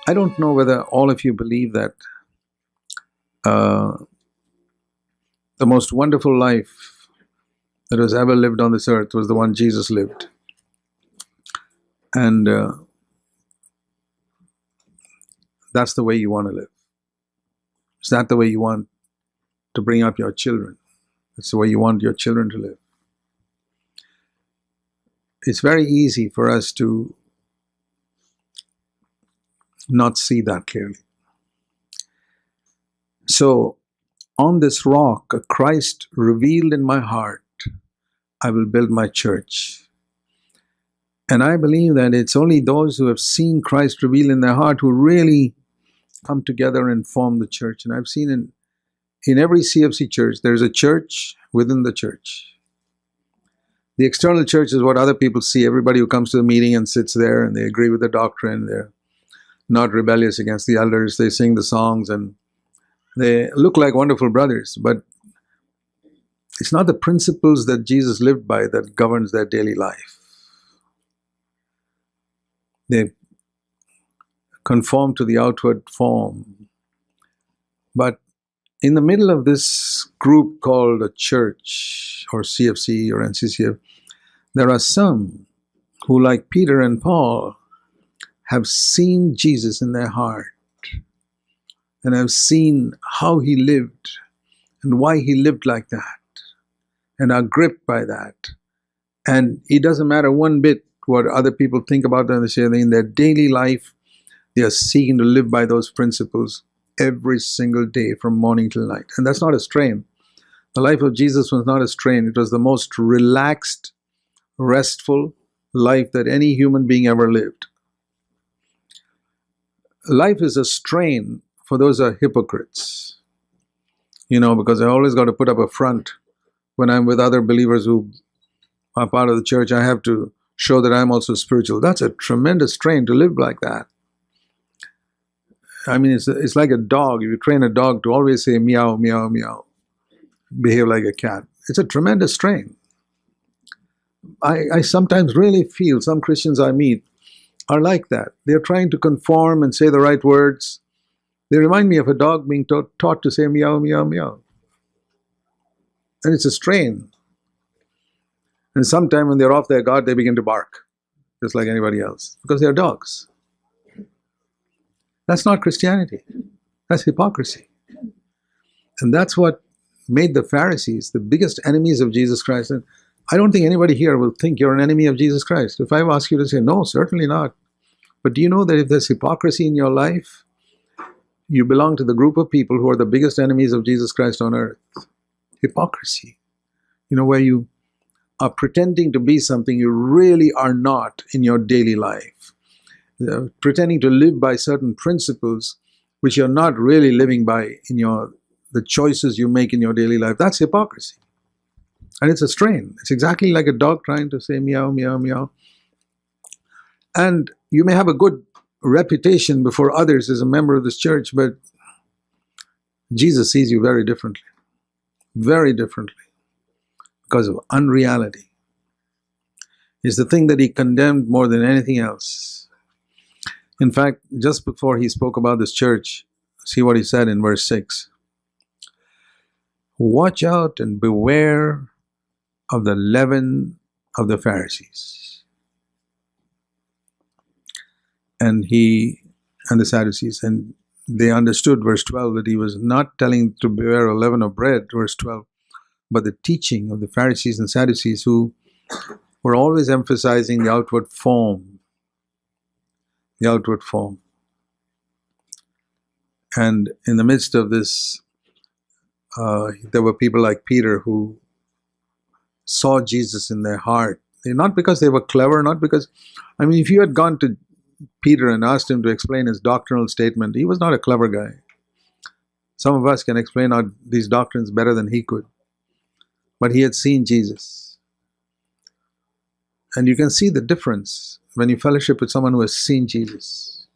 I don't know whether all of you believe that the most wonderful life that was ever lived on this earth was the one Jesus lived. And that's the way you want to live. Is that the way you want to bring up your children? It's the way you want your children to live. It's very easy for us to not see that clearly. So, on this rock, a Christ revealed in my heart, I will build my church. And I believe that it's only those who have seen Christ revealed in their heart who really come together and form the church. And I've seen in every CFC church, there's a church within the church. The external church is what other people see. Everybody who comes to the meeting and sits there and they agree with the doctrine. They're not rebellious against the elders. They sing the songs and they look like wonderful brothers. But it's not the principles that Jesus lived by that governs their daily life. They conform to the outward form. But in the middle of this group called a church or CFC or NCCF, there are some who, like Peter and Paul, have seen Jesus in their heart and have seen how he lived and why he lived like that and are gripped by that. And it doesn't matter one bit what other people think about them. They say in their daily life, they are seeking to live by those principles every single day from morning till night. And that's not a strain. The life of Jesus was not a strain. It was the most relaxed, restful life that any human being ever lived. Life is a strain for those who are hypocrites. Because I always got to put up a front. When I'm with other believers who are part of the church, I have to show that I'm also spiritual. That's a tremendous strain to live like that. I mean, it's like a dog. If you train a dog to always say meow, meow, meow, behave like a cat, it's a tremendous strain. I sometimes really feel some Christians I meet are like that. They're trying to conform and say the right words. They remind me of a dog being taught to say meow, meow, meow. And it's a strain. And sometime when they're off their guard, they begin to bark, just like anybody else, because they're dogs. That's not Christianity. That's hypocrisy. And that's what made the Pharisees the biggest enemies of Jesus Christ. And I don't think anybody here will think you're an enemy of Jesus Christ. If I ask you to say, no, certainly not. But do you know that if there's hypocrisy in your life, you belong to the group of people who are the biggest enemies of Jesus Christ on earth? Hypocrisy. Where you are pretending to be something you really are not in your daily life. Pretending to live by certain principles which you're not really living by in the choices you make in your daily life. That's hypocrisy. And it's a strain. It's exactly like a dog trying to say meow, meow, meow. And you may have a good reputation before others as a member of this church, but Jesus sees you very differently. Very differently. Because of unreality. It's the thing that he condemned more than anything else. In fact, just before he spoke about this church, see what he said in verse 6. Watch out and beware of the leaven of the Pharisees. And the Sadducees. And they understood, verse 12, that he was not telling to beware of leaven of bread, verse 12, but the teaching of the Pharisees and Sadducees who were always emphasizing the outward form. The outward form. And in the midst of this, there were people like Peter who saw Jesus in their heart. Not because they were clever, not because, if you had gone to Peter and asked him to explain his doctrinal statement, he was not a clever guy. Some of us can explain these doctrines better than he could. But he had seen Jesus. And you can see the difference when you fellowship with someone who has seen Jesus.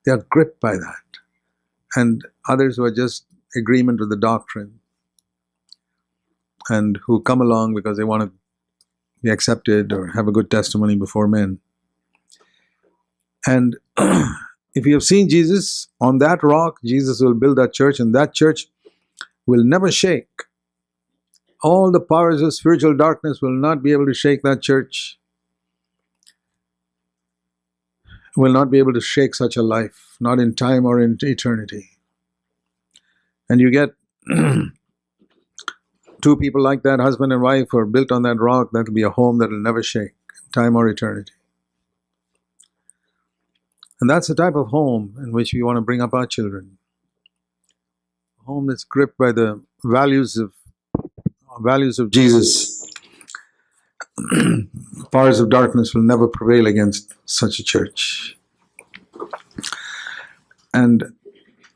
They are gripped by that. And others who are just agreement with the doctrine and who come along because they want to be accepted or have a good testimony before men. And if you have seen Jesus, on that rock, Jesus will build that church, and that church will never shake. All the powers of spiritual darkness will not be able to shake that church, will not be able to shake such a life, not in time or in eternity. And you get two people like that, husband and wife, who are built on that rock, that will be a home that will never shake, time or eternity. And that's the type of home in which we want to bring up our children. A home that's gripped by the values of Jesus. Powers of darkness will never prevail against such a church. And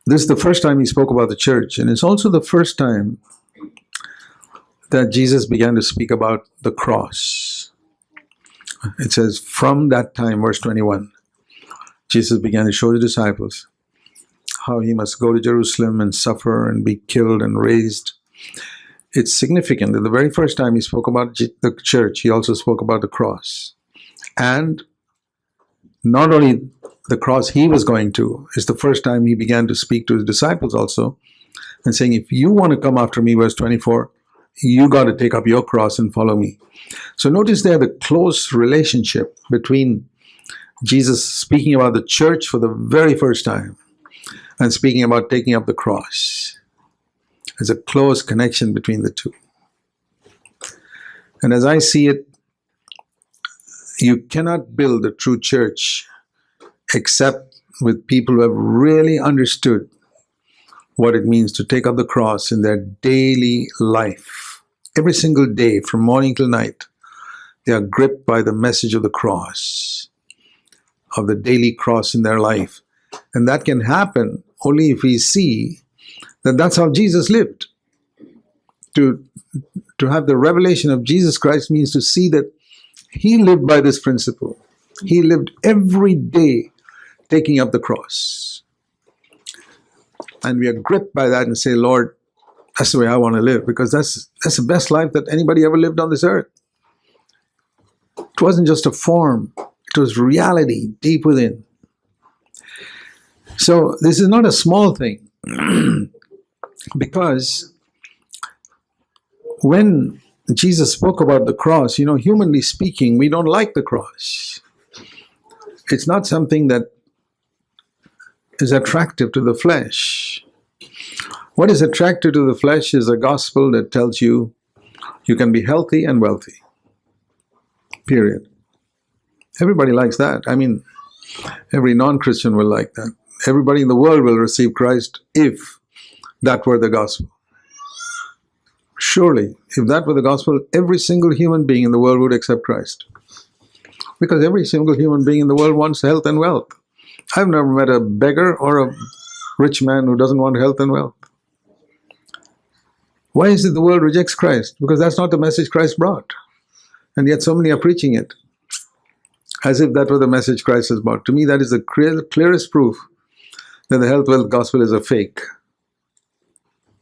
this is the first time he spoke about the church, and it's also the first time that Jesus began to speak about the cross. It says, from that time, verse 21, Jesus began to show the disciples how he must go to Jerusalem and suffer and be killed and raised. It's significant that the very first time he spoke about the church, he also spoke about the cross. And not only the cross he was going to, it's the first time he began to speak to his disciples also, and saying, if you want to come after me, verse 24, you got to take up your cross and follow me. So notice there the close relationship between Jesus speaking about the church for the very first time and speaking about taking up the cross. There's a close connection between the two. And as I see it, you cannot build a true church except with people who have really understood what it means to take up the cross in their daily life. Every single day, from morning till night, they are gripped by the message of the cross, of the daily cross in their life. And that can happen only if we see that that's how Jesus lived. To have the revelation of Jesus Christ means to see that he lived by this principle. He lived every day taking up the cross. And we are gripped by that and say, Lord, that's the way I want to live, because that's the best life that anybody ever lived on this earth. It wasn't just a form, it was reality deep within. So this is not a small thing, because when Jesus spoke about the cross, humanly speaking, we don't like the cross. It's not something that is attractive to the flesh. What is attractive to the flesh is a gospel that tells you you can be healthy and wealthy. Period. Everybody likes that. I mean, every non-Christian will like that. Everybody in the world will receive Christ if that were the gospel. Surely, if that were the gospel, every single human being in the world would accept Christ. Because every single human being in the world wants health and wealth. I've never met a beggar or a rich man who doesn't want health and wealth. Why is it the world rejects Christ? Because that's not the message Christ brought. And yet so many are preaching it as if that were the message Christ has brought. To me, that is the clearest proof that the health wealth gospel is a fake.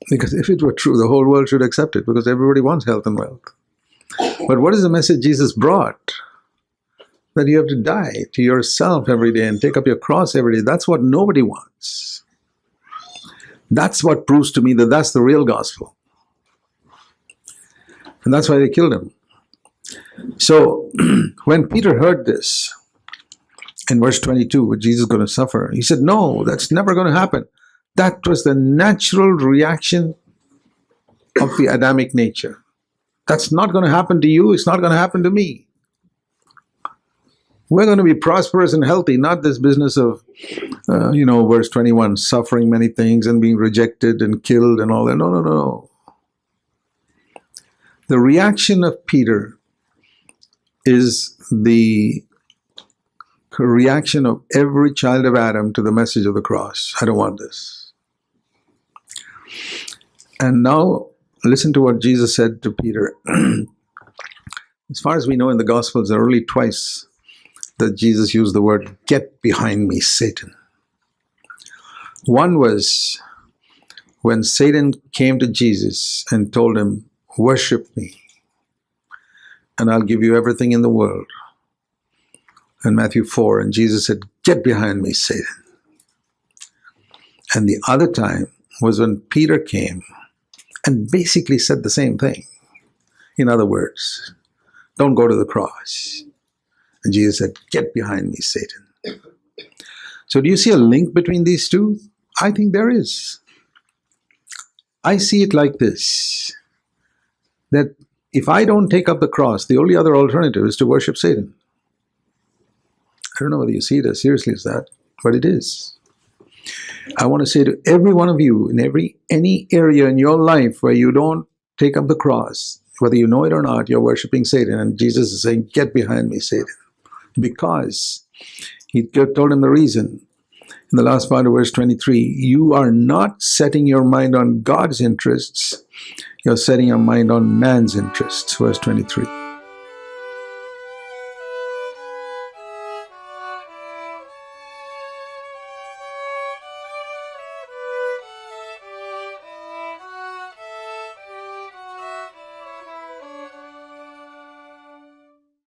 Because if it were true, the whole world should accept it, because everybody wants health and wealth. But what is the message Jesus brought? That you have to die to yourself every day and take up your cross every day. That's what nobody wants. That's what proves to me that that's the real gospel. And that's why they killed him. So when Peter heard this, in verse 22, where Jesus is going to suffer, he said, no, that's never going to happen. That was the natural reaction of the Adamic nature. That's not going to happen to you. It's not going to happen to me. We're going to be prosperous and healthy, not this business of, verse 21, suffering many things and being rejected and killed and all that. No, no, no. The reaction of Peter is the reaction of every child of Adam to the message of the cross. I don't want this. And now, listen to what Jesus said to Peter. As far as we know in the Gospels, there are only twice that Jesus used the word, "Get behind me, Satan." One was when Satan came to Jesus and told him, "Worship me, and I'll give you everything in the world." In Matthew 4, and Jesus said, get behind me, Satan. And the other time was when Peter came and basically said the same thing. In other words, don't go to the cross. And Jesus said, get behind me, Satan. So do you see a link between these two? I think there is. I see it like this, that if I don't take up the cross, the only other alternative is to worship Satan. I don't know whether you see it as seriously as that, but it is. I want to say to every one of you, in any area in your life where you don't take up the cross, whether you know it or not, you're worshiping Satan. And Jesus is saying, get behind me, Satan. Because he told him the reason. In the last part of verse 23, you are not setting your mind on God's interests, you're setting your mind on man's interests. Verse 23.